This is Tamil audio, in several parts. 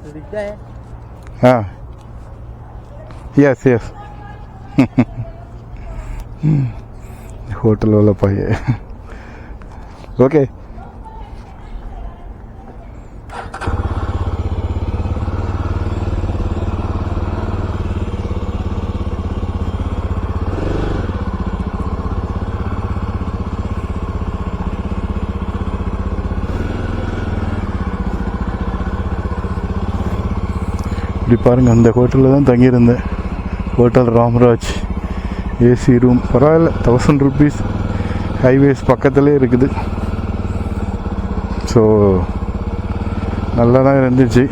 दिखता है? हाँ, यस यस. होटल वाला पाई है. ओके. இப்படி பாருங்கள், அந்த ஹோட்டலில் தான் தங்கியிருந்தேன். ஹோட்டல் ராம்ராஜ், ஏசி ரூம், பரவாயில்ல. 1000 rupees, ஹைவேஸ் பக்கத்துலேயே இருக்குது. ஸோ நல்லா தான் இருந்துச்சு.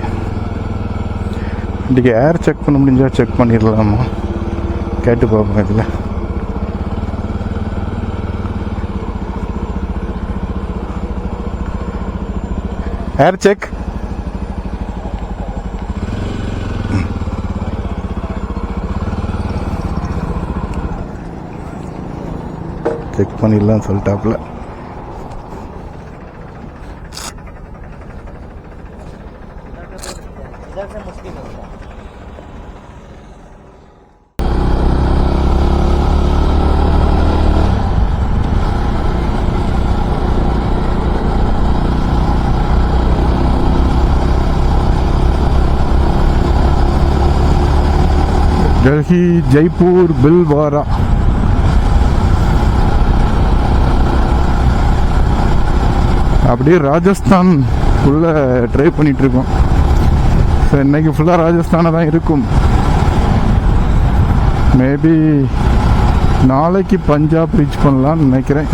இன்றைக்கி ஏர் செக் பண்ண முடிஞ்சால் செக் பண்ணிடலாமா, கேட்டு பார்ப்போம். இதில் ஏர் செக் செக் பண்ணிடலாம் சொல்லிட்டாப்புல. டெல்லி ஜெய்ப்பூர் பில்வாரா. அப்படியே ராஜஸ்தான் ஃபுல்லாக ட்ரை பண்ணிகிட்ருக்கோம். ஸோ இன்றைக்கி ஃபுல்லாக ராஜஸ்தானாக தான் இருக்கும். மேபி நாளைக்கு பஞ்சாப் ரீச் பண்ணலான்னு நினைக்கிறேன்.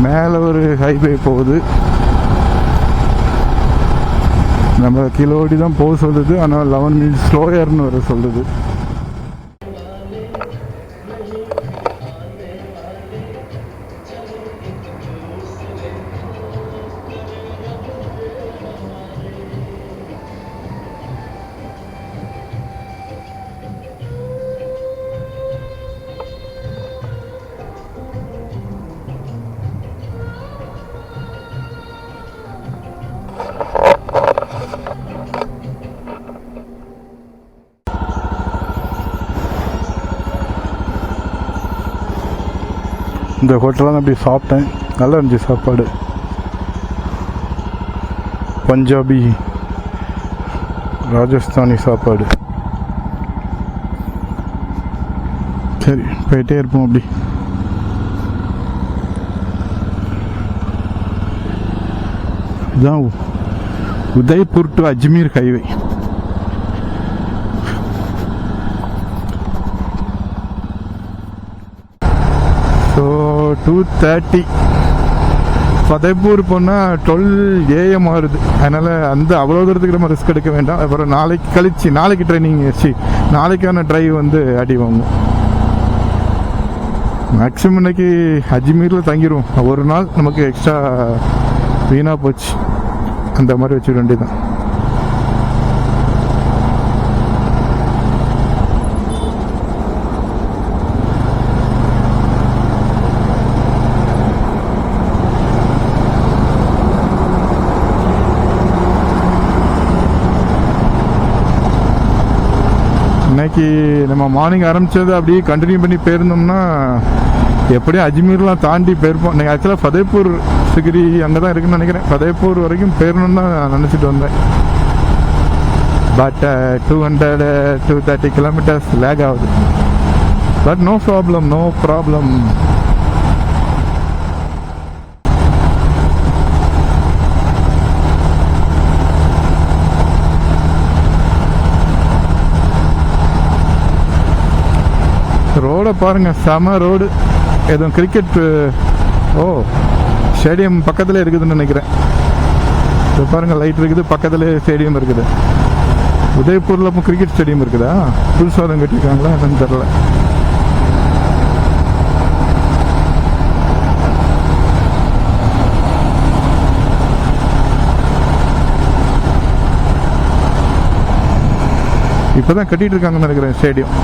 மேலே ஒரு ஹைவே போகுது, நம்ம கிலோடி தான் போக சொல்லுது. ஆனால் 11 minutes ஸ்லோயர்னு வர சொல்லுது. இந்த ஹோட்டலாம் அப்படி சாப்பிட்டேன், நல்லா இருந்துச்சு சாப்பாடு. பஞ்சாபி ராஜஸ்தானி சாப்பாடு. சரி, போயிட்டே இருப்போம். அப்படி இதுதான் Udaipur to Ajmer highway. So 2:30 Fatehpur போனால் 12 AM ஆகுது. அதனால் அந்த அவ்வளோ தூரத்துக்கு நம்ம ரிஸ்க் எடுக்க வேண்டாம். அப்புறம் நாளைக்கு கழிச்சு, நாளைக்கு ட்ரைனிங் ஆச்சு, நாளைக்கான ட்ரைவ் வந்து அடி வாங்கும். மேக்ஸிமம் இன்னைக்கு அஜ்மீரில் தங்கிடுவோம். ஒரு நாள் நமக்கு எக்ஸ்ட்ரா வீணாக போச்சு, அந்த மாதிரி வச்சுக்க வேண்டியதான். இன்னைக்கு நம்ம மார்னிங் ஆரம்பித்தது அப்படியே கண்டினியூ பண்ணி போயிருந்தோம்னா எப்படியும் அஜ்மீர்லாம் தாண்டி போயிருப்போம். நீங்கள் ஆக்சுவலாக ஃபதேபூர் சிகிரி அங்கே தான் இருக்குன்னு நினைக்கிறேன். ஃபதேபூர் வரைக்கும் போயிடணுன்னு தான் நான் நினச்சிட்டு வந்தேன். பட் 230 kilometers லேக் ஆகுது. But no problem, no problem. ரோடை பாருங்க, செம ரோடு. எதுவும் கிரிக்கெட் ஸ்டேடியம் பக்கத்தில் இருக்குதுன்னு நினைக்கிறேன். இப்போ பாருங்க, லைட் இருக்குது, பக்கத்தில் ஸ்டேடியம் இருக்குது. உதய்பூரில் இப்போ கிரிக்கெட் ஸ்டேடியம் இருக்குதா? புதுசாதம் கட்டிருக்காங்களா என்னன்னு தெரில. இப்போதான் கட்டிட்டு இருக்காங்கன்னு நினைக்கிறேன் ஸ்டேடியம்.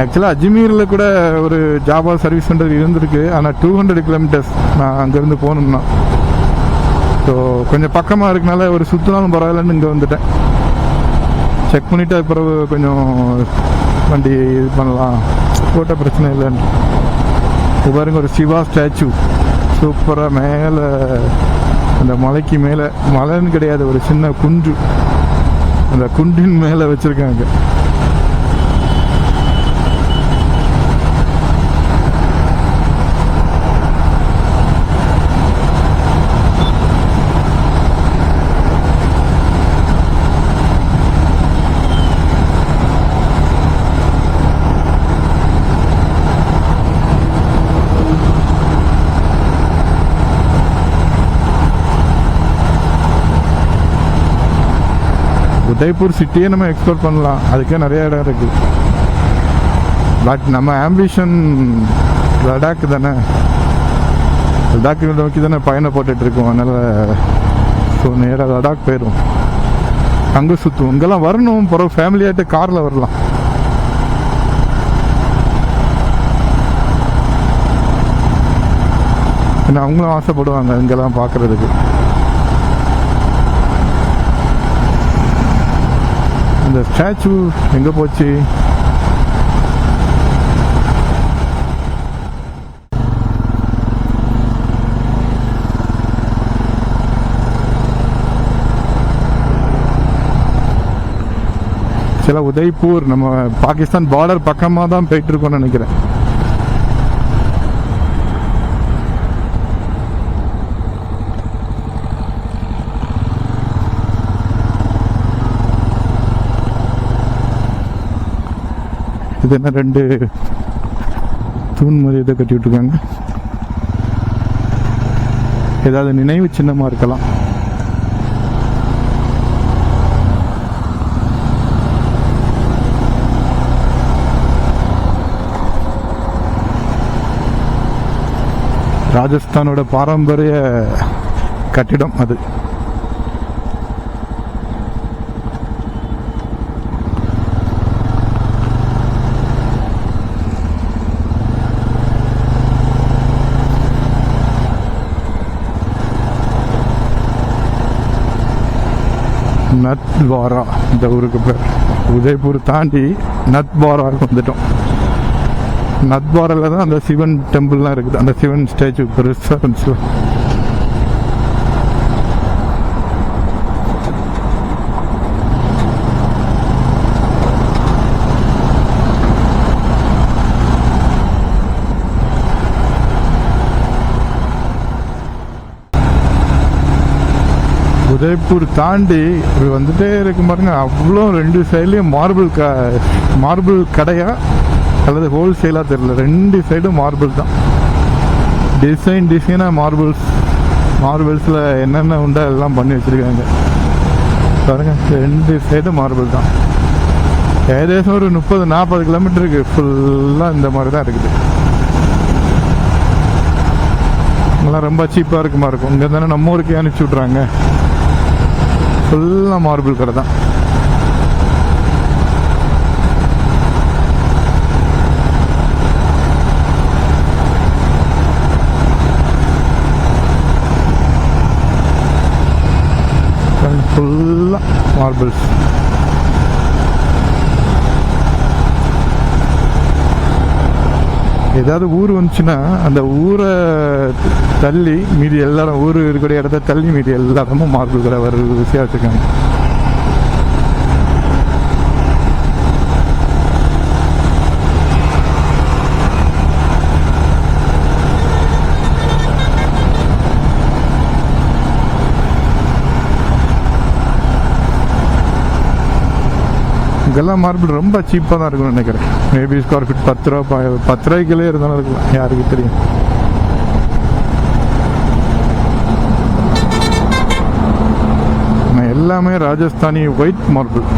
ஆக்சுவலாக அஜ்மீரில் கூட ஒரு ஜாவா சர்வீஸ் சென்டர் இருந்திருக்கு. ஆனால் 200 கிலோமீட்டர்ஸ் நான் அங்கேருந்து போகணுன்னா. ஸோ கொஞ்சம் பக்கமாக இருக்கனால ஒரு சுற்றினாலும் பரவாயில்லன்னு இங்கே வந்துட்டேன். செக் பண்ணிவிட்டு அது பிறகு கொஞ்சம் வண்டி இது பண்ணலாம், போட்ட பிரச்சனை இல்லைன்னு. இது பாருங்க, ஒரு சிவா ஸ்டாச்சு சூப்பராக மேலே, அந்த மலைக்கு மேலே, மலைன்னு கிடையாது, ஒரு சின்ன குன்று, அந்த குன்றின் மேலே வச்சுருக்காங்க. உதய்பூர் சிட்டியே நம்ம எக்ஸ்ப்ளோர் பண்ணலாம், அதுக்கே நிறைய இடம் இருக்குது. பட் நம்ம ஆம்பிஷன் லடாக் தானே, லடாக்கு நோக்கி தானே பயணம் போட்டுட்ருக்கோம். அதனால் ஸோ நேராக லடாக் போயிடும், அங்கே சுற்றுவோம். இங்கெல்லாம் வரணும், பிறகு ஃபேமிலியாகிட்டு காரில் வரலாம். ஏன்னா அவங்களும் ஆசைப்படுவாங்க இங்கெல்லாம் பார்க்குறதுக்கு. இந்த ஸ்டாச்சு எங்கே போச்சு? சில உதய்பூர் நம்ம பாகிஸ்தான் பார்டர் பக்கமாக தான் போயிட்டு இருக்கோம்னு நினைக்கிறேன். இது என்ன, 2 தூண் மாதிரி இதை கட்டி விட்டுருக்காங்க. ஏதாவது நினைவு சின்னமாக இருக்கலாம். ராஜஸ்தானோட பாரம்பரிய கட்டிடம் அது. நத்வாரா இந்த ஊருக்கு பேர். உதய்பூர் தாண்டி நத்வாராவுக்கு வந்துட்டோம். நத்வாராவில் தான் அந்த சிவன் டெம்பிள்லாம் இருக்குது, அந்த சிவன் ஸ்டாச்சு பெருசாக இருந்துச்சு. உதய்பூர் தாண்டி இப்படி வந்துட்டே இருக்கும் பாருங்க, அவ்வளோ 2 சைட்லேயும் மார்பிள் கடையா அல்லது ஹோல்சேலாக தெரியல, 2 சைடும் மார்பிள் தான். டிசைனாக மார்பிள்ஸில் என்னென்ன உண்டோ எல்லாம் பண்ணி வச்சுருக்காங்க பாருங்க. 2 சைடும் மார்பிள் தான். ஏகദേശம் ஒரு 30-40 கிலோமீட்டருக்கு ஃபுல்லாக இந்த மாதிரி தான் இருக்குது. இதெல்லாம் ரொம்ப சீப்பாக இருக்குமா இருக்கும். இங்கே தானே நம்ம ஊருக்கே அனுப்பிச்சி விட்றாங்க. ஃபுல்லாக மார்பிள் கடை தான். ஃபுல்லாக மார்பிள்ஸ். ஏதாவது ஊர் வந்துச்சுன்னா அந்த ஊரை தள்ளி மீதி எல்லாரும், ஊர் இருக்கக்கூடிய இடத்த தள்ளி மீதி எல்லாருமும் மார்பிள் கடை வர ருசியாக வச்சுருக்காங்க. இங்கெல்லாம் மார்பிள் ரொம்ப சீப்பாக தான் இருக்கும்னு நினைக்கிறேன். மேபி ஸ்கொயர் ஃபீட் 10 ரூபா, 10 ரூபாய்க்குள்ளே இருந்தாலும் இருக்கலாம், யாருக்கு தெரியும். எல்லாமே ராஜஸ்தானி ஒயிட் மார்பிள்.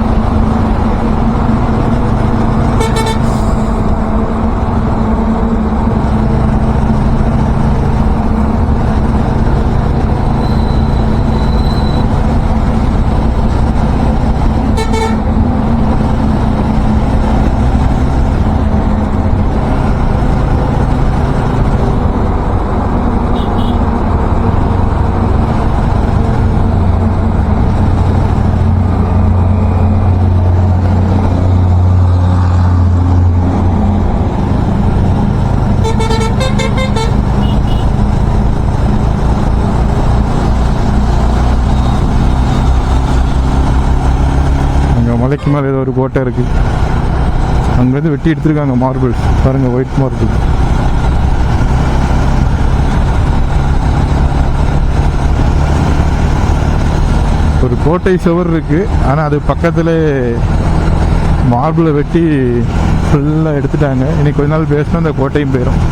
மலைக்கு மேலே ஏதோ ஒரு கோட்டை இருக்குது, அங்கேருந்து வெட்டி எடுத்துருக்காங்க மார்பிள்ஸ் பாருங்கள், ஒயிட் மார்பிள். ஒரு கோட்டை சுவர் இருக்குது, ஆனால் அது பக்கத்தில் மார்பிளை வெட்டி ஃபுல்லாக எடுத்துட்டாங்க. இன்னைக்கு கொஞ்ச நாள் பேசினா அந்த கோட்டையும் போயிடும்.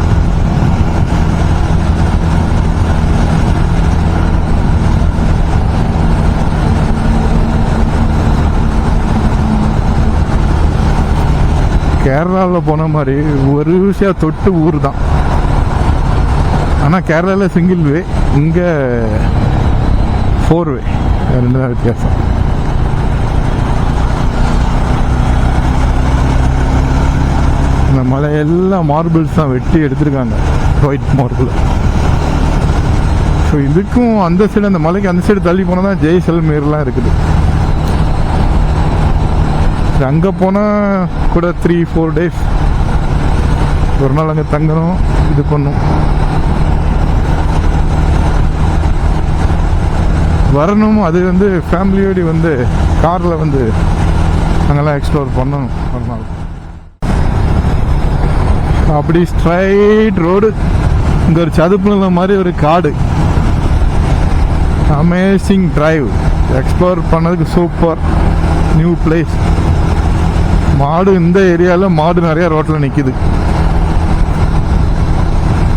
கேரளாவில் போன மாதிரி ஒரு விஷயம் தொட்டு ஊர் தான். ஆனால் கேரளாவில் சிங்கிள் வே, இங்கே 4 வே, ரெண்டு தான் வித்தியாசம். இந்த மலையெல்லாம் மார்பிள்ஸ் தான் வெட்டி எடுத்திருக்காங்க, ஒயிட் மார்பிள். ஸோ இதுக்கும் அந்த சைடு, அந்த மலைக்கு அந்த சைடு தள்ளி போனால் தான் ஜெய்சல்மேர்லாம் இருக்குது. அங்கே போனால் கூட 3-4 டேஸ், ஒரு நாள் அங்கே தங்கணும், இது பண்ணும், வரணும். அது வந்து ஃபேமிலியோடு வந்து காரில் வந்து அங்கெல்லாம் எக்ஸ்ப்ளோர் பண்ணணும் ஒரு நாள். அப்படி ஸ்ட்ரைட் ரோடு, இங்கே ஒரு சதுப்பு நிலம் மாதிரி ஒரு காடு. அமேசிங் டிரைவ், எக்ஸ்ப்ளோர் பண்ணதுக்கு சூப்பர் நியூ பிளேஸ். மாடு இந்த ஏரியாவில் மாடு நிறைய ரோட்டில் நிற்கிது.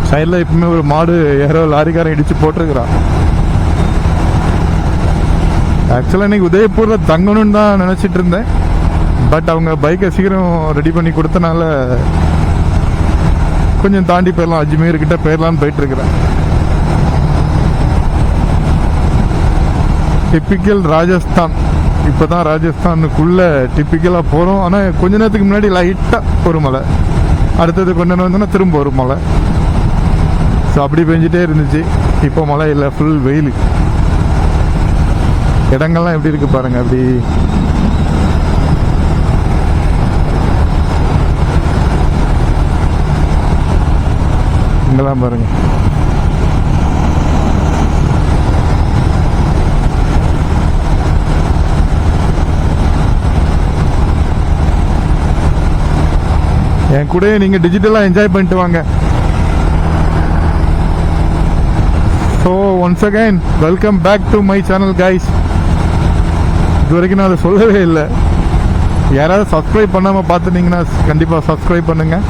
சைடில் எப்பவுமே ஒரு மாடு யாரோ லாரிக்காரன் இடித்து போட்டிருக்கிறான். ஆக்சுவலாக இன்னைக்கு உதயபூரில் தங்கணும்னு தான் நினச்சிட்டு இருந்தேன். பட் அவங்க பைக்கை சீக்கிரம் ரெடி பண்ணி கொடுத்தனால கொஞ்சம் தாண்டி போயிடலாம், அஜ்மீர் கிட்ட போயிடலான்னு போயிட்டு இருக்கிறேன். டிப்பிக்கல் ராஜஸ்தான். இப்போ தான் ராஜஸ்தானுக்குள்ளே டிப்பிக்கலாக போகிறோம். ஆனால் கொஞ்ச நேரத்துக்கு முன்னாடி லைட்டாக ஒரு மலை, அடுத்தது கொஞ்ச நேரம் வந்தோன்னா திரும்ப ஒரு மலை. ஸோ அப்படி பெஞ்சிட்டே இருந்துச்சு. இப்போ மழை இல்லை, ஃபுல் வெயில். இடங்கள்லாம் எப்படி இருக்குது பாருங்கள். அப்படி இங்கெல்லாம் பாருங்கள். என் கூட நீங்கள் டிஜிட்டலாக என்ஜாய் பண்ணிட்டு வாங்க. So once again welcome back to my channel guys. இது வரைக்கும் நான் அதை சொல்லவே இல்லை. யாராவது சப்ஸ்கிரைப் பண்ணாமல் பார்த்துட்டீங்கன்னா கண்டிப்பாக சப்ஸ்கிரைப் பண்ணுங்கள்.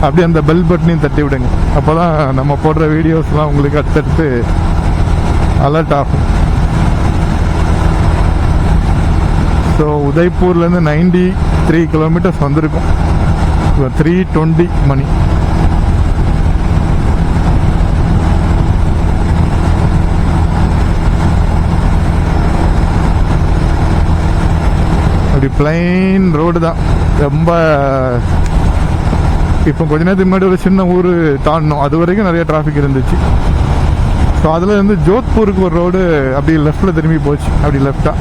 அப்படியே அந்த பெல் பட்டனையும் தட்டி விடுங்க. அப்போ தான் நம்ம போடுற வீடியோஸ்லாம் உங்களுக்கு அடுத்தடுத்து அலர்ட் ஆகும். ஸோ உதய்பூர்லேருந்து 93 கிலோமீட்டர்ஸ் வந்திருக்கும். 3:20 மணி. அப்படி பிளைன் ரோடு தான். ரொம்ப இப்போ கொஞ்ச நேரத்துக்கு முன்னாடி ஒரு சின்ன ஊர் தாண்டணும், அது வரைக்கும் நிறைய டிராஃபிக் இருந்துச்சு. ஸோ அதில் வந்து ஜோத்பூருக்கு ஒரு ரோடு அப்படி லெஃப்டில் திரும்பி போச்சு, அப்படி லெஃப்டாக.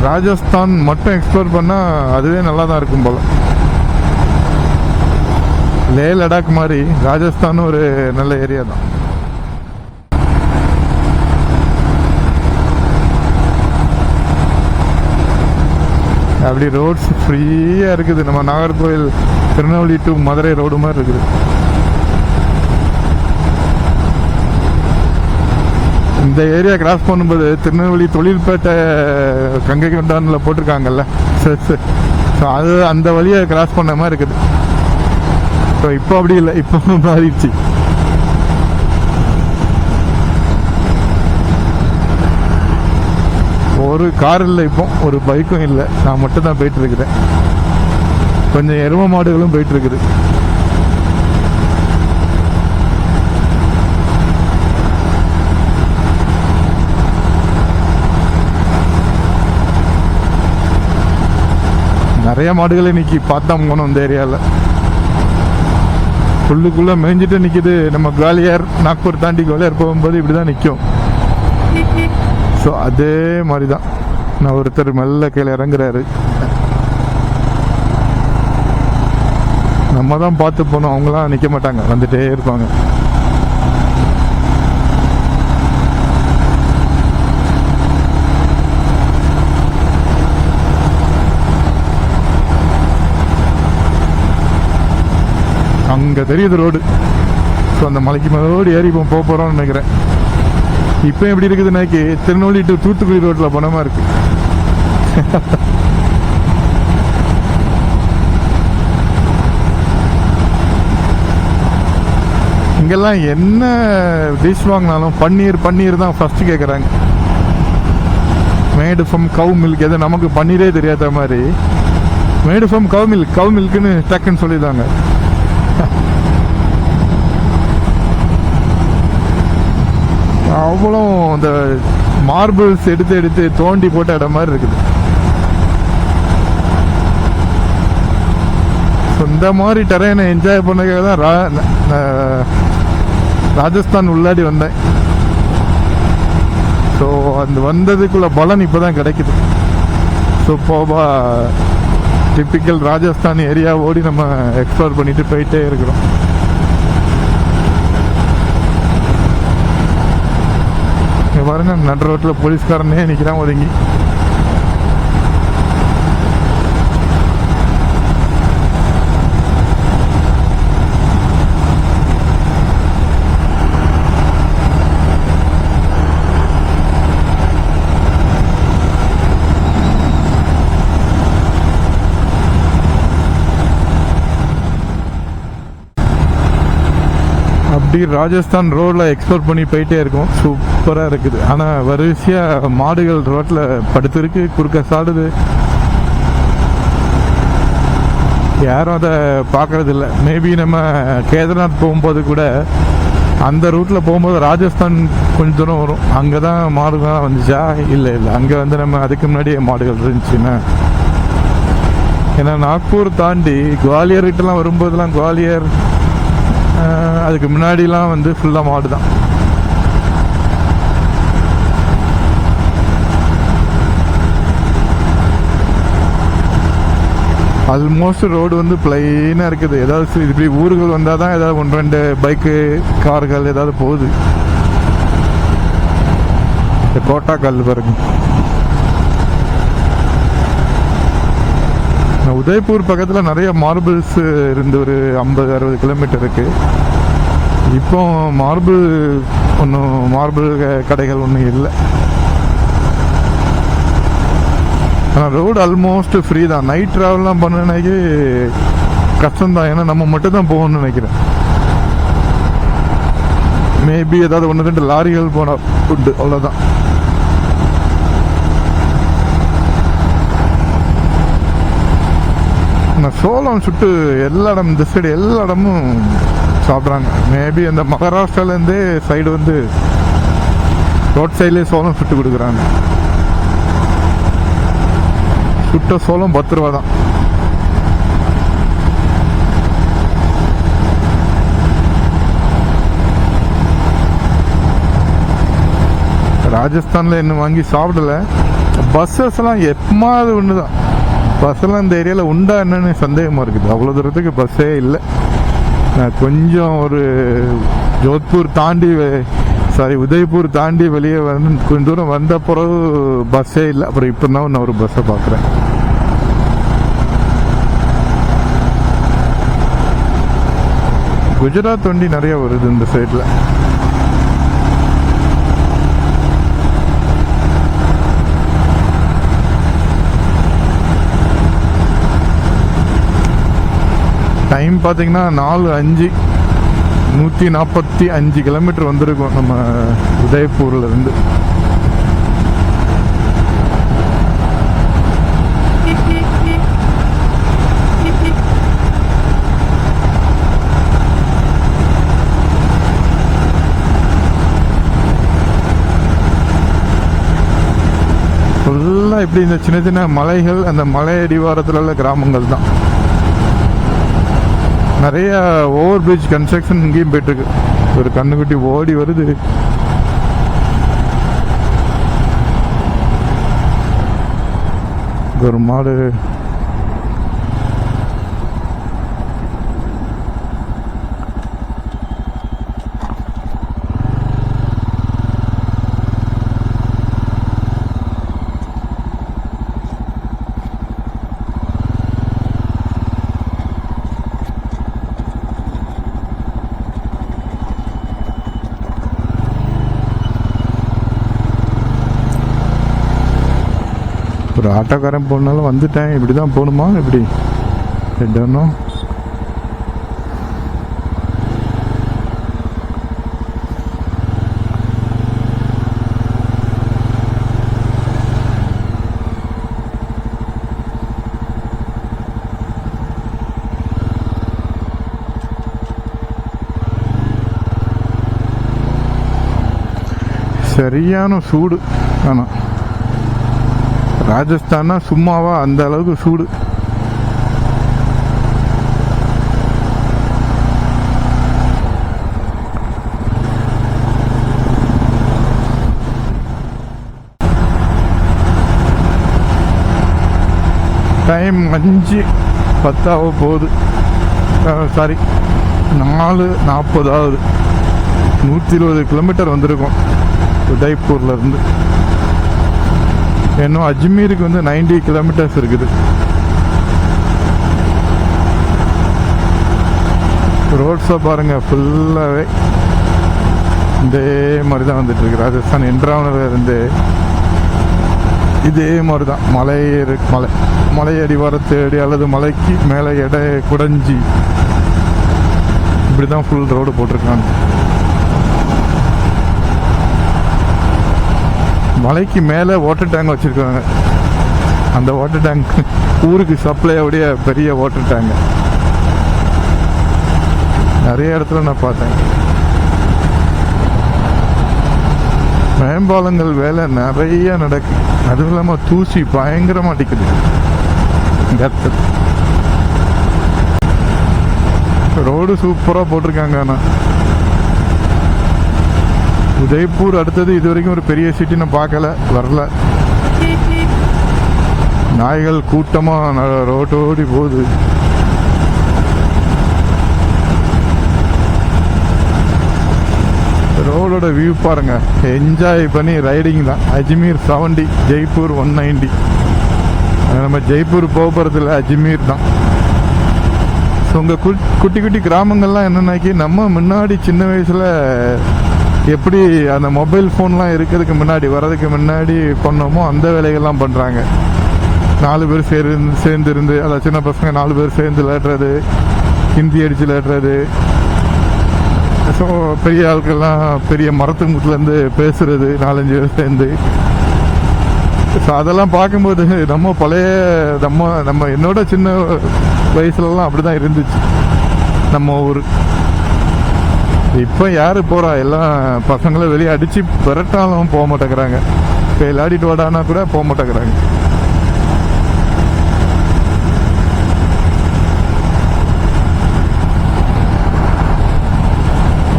ராஜஸ்தான் மட்டும் எக்ஸ்ப்ளோர் பண்ணால் அதுவே நல்லா தான் இருக்கும் போல். லே லடாக் மாதிரி ராஜஸ்தான் ஒரு நல்ல ஏரியா தான். அப்படி ரோட்ஸ் ஃப்ரீயாக இருக்குது. நம்ம நாகர்கோவில் திருநெல்வேலி டு மதுரை ரோடு மாதிரி இருக்குது. இந்த ஏரியா கிராஸ் பண்ணும்போது திருநெல்வேலி தொழில்பேட்டை கங்கை கொண்டானில் போட்டிருக்காங்கல்ல, ஸோ அது அந்த வழியை கிராஸ் பண்ண மாதிரி இருக்குது. ஸோ இப்போ அப்படி இல்லை, இப்போ மாறிடுச்சு. ஒரு கார் இல்லை, இப்போ ஒரு பைக்கும் இல்லை, நான் மட்டும் தான் போயிட்டு இருக்கிறேன். கொஞ்சம் எரும மாடுகளும் போயிட்டு இருக்குது. நிறைய மாடுகளை இன்னைக்கு பார்த்தா போனோம் இந்த ஏரியாவில். புல்லுக்குள்ளே மேய்ஞ்சிட்டு நிற்கிது. நம்ம குவாலியர் நாக்பூர் தாண்டி குவாலியர் போகும்போது இப்படி தான் நிற்கும். ஸோ அதே மாதிரி தான். நான் ஒருத்தர் மெல்ல கீழே இறங்குறாரு. நம்ம தான் பார்த்து போனோம், அவங்களாம் நிற்க மாட்டாங்க, வந்துட்டே இருப்பாங்க. அங்கே தெரியுது ரோடு. ஸோ அந்த மலைக்கு மேலோடு ஏறி இப்போ போக போகிறோம்னு நினைக்கிறேன். இப்போ எப்படி இருக்குதுனாக்கி திருநெல்வேலி டு தூத்துக்குடி ரோட்டில் போன மாதிரி இருக்கு. இங்கெல்லாம் என்ன டிஷ் வாங்கினாலும் பன்னீர் தான் ஃபர்ஸ்ட் கேட்குறாங்க. மேடு ஃப்ரம் கவு மில்க், எது நமக்கு பன்னீரே தெரியாத மாதிரி மேடு ஃப்ரம் கவு மில்க்குன்னு டக்குன்னு சொல்லிடுறாங்க. அவ்வளோ இந்த மார்பிள்ஸ் எடுத்து தோண்டி போட்ட இடம் மாதிரி இருக்குது. இந்த மாதிரி டெரெயினை என்ஜாய் பண்ணதுக்காக தான் ராஜஸ்தான் உள்ளாடி வந்தேன். ஸோ அந்த வந்ததுக்குள்ள பலன் இப்போ தான் கிடைக்குது. சூப்பர்பா டிப்பிக்கல் ராஜஸ்தான் ஏரியா ஓடி நம்ம எக்ஸ்ப்ளோர் பண்ணிட்டு போயிட்டே இருக்கிறோம். இங்கே பாருங்க, நடு ரோட்டில் போலீஸ்காரனே நிற்கிறான் ஒதுங்கி. அப்படி ராஜஸ்தான் ரோடில் எக்ஸ்ப்ளோர் பண்ணி போயிட்டே இருக்கும். சூப்பராக இருக்குது. ஆனால் வரிசையாக மாடுகள் ரோட்டில் படுத்துருக்கு, குறுக்க சாடுது. யாரும் அதை பார்க்கறதில்ல. மேபி நம்ம கேதார்நாத் போகும்போது கூட அந்த ரூட்டில் போகும்போது ராஜஸ்தான் கொஞ்சம் தூரம் வரும். அங்கே தான் மாடுகள்லாம் வந்துச்சா? இல்லை அங்கே வந்து நம்ம அதுக்கு முன்னாடியே மாடுகள் இருந்துச்சுன்னா. ஏன்னா நாக்பூர் தாண்டி குவாலியர்கிட்டலாம் வரும்போதெல்லாம் குவாலியர் அதுக்கு முன்னாடிலாம் வந்து ஃபுல்லாக மாடு தான். ஆல்மோஸ்ட் ரோடு வந்து பிளைனாக இருக்குது. ஏதாவது இப்படி ஊர்கள் வந்தால் தான் ஏதாவது 1-2 பைக்கு கார்கள் ஏதாவது போகுது. இந்த கோட்டா கல் பாருங்க. உதய்பூர் பக்கத்தில் நிறைய மார்பிள்ஸ் இருந்து ஒரு 50-60 கிலோமீட்டர் இருக்கு. இப்போ மார்பிள் கடைகள் ஒன்றும் இல்லை. ஆனால் ரோடு ஆல்மோஸ்ட் ஃப்ரீ தான். நைட் ட்ராவல்லாம் பண்ணனாக்கி கஷ்டம்தான். ஏன்னா நம்ம மட்டும் தான் போகணும்னு நினைக்கிறேன். மேபி ஏதாவது 1-2 லாரிகள் போனால் உண்டு, அவ்வளோதான். சோளம் சுட்டு எல்லா இடம், இந்த சைடு எல்லா இடமும் சாப்பிட்றாங்க. மேபி அந்த மகாராஷ்டிராலேருந்தே சைடு வந்து ரோட் சைட்லேயே சோளம் சுட்டு கொடுக்குறாங்க. சுட்ட சோளம் 10 ரூபா தான். ராஜஸ்தானில் இன்னும் வாங்கி சாப்பிடல. பஸ்ஸஸ் எல்லாம் எப்பமாவது ஒன்று தான். பஸ்ஸெல்லாம் இந்த ஏரியாவில் உண்டா என்னன்னு சந்தேகமாக இருக்குது. அவ்வளோ தூரத்துக்கு பஸ்ஸே இல்லை. நான் கொஞ்சம் ஒரு ஜோத்பூர் தாண்டி உதய்பூர் தாண்டி வெளியே வந்து கொஞ்சம் தூரம் வந்த பிறகு பஸ்ஸே இல்லை. அப்புறம் இப்போ தான் நான் ஒரு பஸ்ஸை பார்க்குறேன். குஜராத் வண்டி நிறைய வருது இந்த சைடில். டைம் பார்த்தீங்கன்னா 4:05, 145 கிலோமீட்டர் வந்திருக்கும் நம்ம உதய்பூர்ல இருந்து. ஃபுல்லாக இப்படி இந்த சின்ன சின்ன மலைகள், அந்த மலை அடிவாரத்தில் உள்ள கிராமங்கள் தான். நிறைய ஓவர் பிரிட்ஜ் கன்ஸ்ட்ரக்ஷன் இங்கேயும் போயிட்டுருக்கு. ஒரு கண்ணுக்குட்டி ஓடி வருது. ஒரு மாடு. ஒரு ஆட்டோக்காரன் போனாலும் வந்துட்டேன், இப்படி தான் போகணுமா இப்படி என்னோ. சரியான சூடு. ஆனால் ராஜஸ்தானா சும்மாவா அந்த அளவுக்கு சூடு. டைம் 5:10 போகுது. சாரி 4:40 ஆகுது. 120 கிலோமீட்டர் வந்திருக்கோம் உதய்பூர்ல இருந்து. இன்னும் அஜ்மீருக்கு வந்து 90 கிலோமீட்டர்ஸ் இருக்குது. ரோட்ஸை பாருங்க, ஃபுல்லாகவே இதே மாதிரி தான் வந்துட்டு இருக்கு. ராஜஸ்தான் என்ட்ராவனில் இருந்து இதே மாதிரி தான் மலை அடிவார தேடி அல்லது மலைக்கு மேலே எடை குடைஞ்சி இப்படி தான் ஃபுல் ரோடு போட்டிருக்காங்க. மலைக்கு மேலே வாட்டர் டேங்க் வச்சுருக்காங்க. அந்த வாட்டர் டேங்க் ஊருக்கு சப்ளையோடைய பெரிய வாட்டர் டேங்க் நிறைய இடத்துல நான் பார்த்தேன். மேம்பாலங்கள் வேலை நிறைய நடக்கு. அதுவும் இல்லாமல் தூசி பயங்கரமாக அடிக்குது. ரோடு சூப்பராக போட்டிருக்காங்க. ஆனால் உதய்பூர் அடுத்தது இது வரைக்கும் ஒரு பெரிய சிட்டி நான் பார்க்கல, வரல. நாய்கள் கூட்டமாக ரோட்டோடி போகுது. ரோடோட வியூ பாருங்க, என்ஜாய் பண்ணி ரைடிங் தான். அஜ்மீர் 70, ஜெய்ப்பூர் 190. நம்ம ஜெய்ப்பூர் போகிறதில்ல, அஜ்மீர் தான். ஸோ உங்கள் குட்டி குட்டி கிராமங்கள்லாம் என்னன்னாக்கி நம்ம முன்னாடி சின்ன வயசில் எப்படி அந்த மொபைல் ஃபோன்லாம் இருக்கிறதுக்கு முன்னாடி வர்றதுக்கு முன்னாடி பண்ணோமோ அந்த வேலைகள்லாம் பண்ணுறாங்க. 4 பேர் சேர்ந்து இருந்து, அதாவது சின்ன பசங்க 4 பேர் சேர்ந்து விளையாடுறது, ஹிந்தி அடித்து விளையாடுறது. ஸோ பெரிய ஆட்கள்லாம் பெரிய மரத்து முட்டிலேருந்து பேசுறது 4-5 பேர் சேர்ந்து. ஸோ அதெல்லாம் பார்க்கும்போது நம்ம என்னோட சின்ன வயசுலலாம் அப்படி தான் இருந்துச்சு நம்ம ஊர். இப்போ யார் போகிறா? எல்லாம் பசங்களை வெளியே அடித்து விரட்டாலும் போக மாட்டேங்கிறாங்க. இப்போ விளையாடிட்டு வாடானா கூட போக மாட்டேங்கிறாங்க.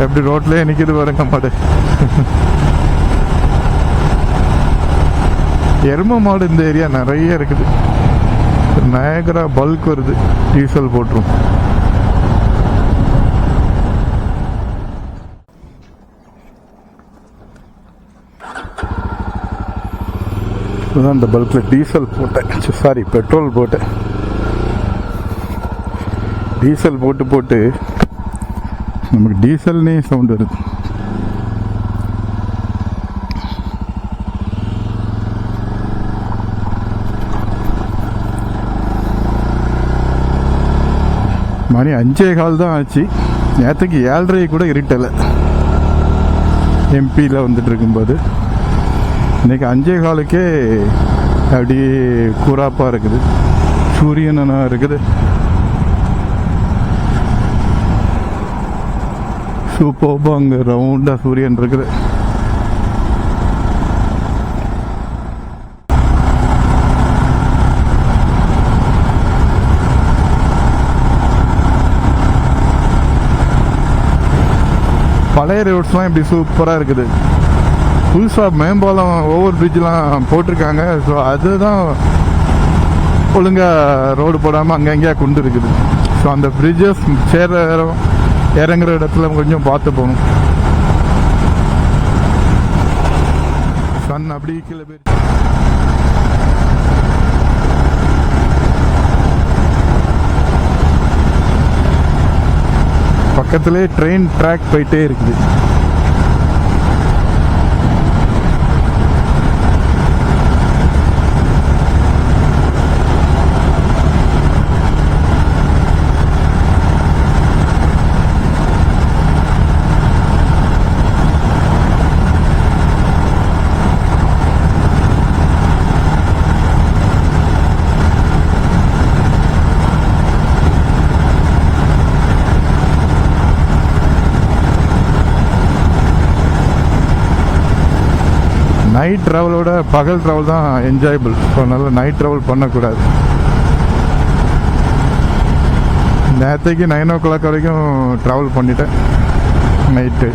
எப்படி ரோட்லேயே நிற்கிது பாருங்க மாடு. எரும மாடு இந்த ஏரியா நிறைய இருக்குது. நயகரா பல்க் வருது, டீசல் போட்டுரும். அந்த பல்கில் டீசல் போட்டேன், சாரி பெட்ரோல் போட்டேன். டீசல் போட்டு நமக்கு டீசல்னே சவுண்ட் வருது. மணி 5:15 தான் ஆச்சு. நேற்றுக்கு 7:30 கூட இருட்டலை எம்பியில் வந்துட்டு இருக்கும்போது. இன்னைக்கு 5:15க்கே அப்படியே கூராப்பாக இருக்குது, சூரியனா இருக்குது. சூப்பராக அங்கே ரவுண்டாக சூரியன் இருக்குது. பழைய ரோட்ஸ்லாம் இப்படி சூப்பராக இருக்குது. புதுசாக மேம்பாலம், ஓவர் பிரிட்ஜெலாம் போட்டிருக்காங்க. ஸோ அதுதான் ஒழுங்காக ரோடு போடாமல் அங்கங்கேயா கொண்டு இருக்குது. ஸோ அந்த பிரிட்ஜஸ் இறங்குற இடத்துல கொஞ்சம் பார்த்து போகணும். சன் அப்படி கீழே போய் பக்கத்துலேயே ட்ரெயின் ட்ராக் போயிட்டே இருக்குது. நைட் ட்ராவலோட பகல் ட்ராவல் தான் என்ஜாயபிள். ஸோ அதனால நைட் ட்ராவல் பண்ணக்கூடாது. நேற்றுக்கு 9 o'clock வரைக்கும் ட்ராவல் பண்ணிட்டேன் நைட்டு.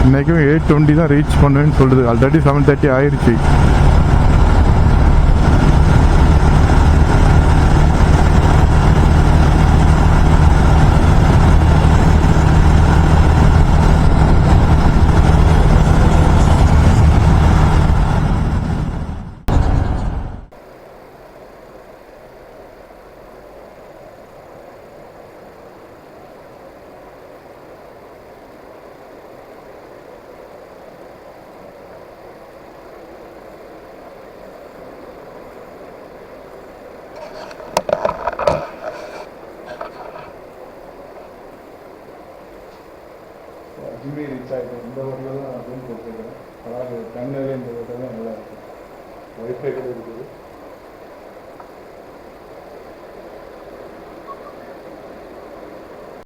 இன்னைக்கும் 8:20 தான் ரீச் பண்ணுவேன்னு சொல்லுது. ஆல்ரெடி 7:30 ஆயிடுச்சு. அஜ்மீர் ரீச் ஆகிடும். இந்த ரோட்டில் தான் ரூம் போட்டுருக்கேன். அதாவது கண்ணூர் இந்த ரோட்டில் தான் நல்லா இருக்கும். ஒய்ஃபை கூட இருக்குது.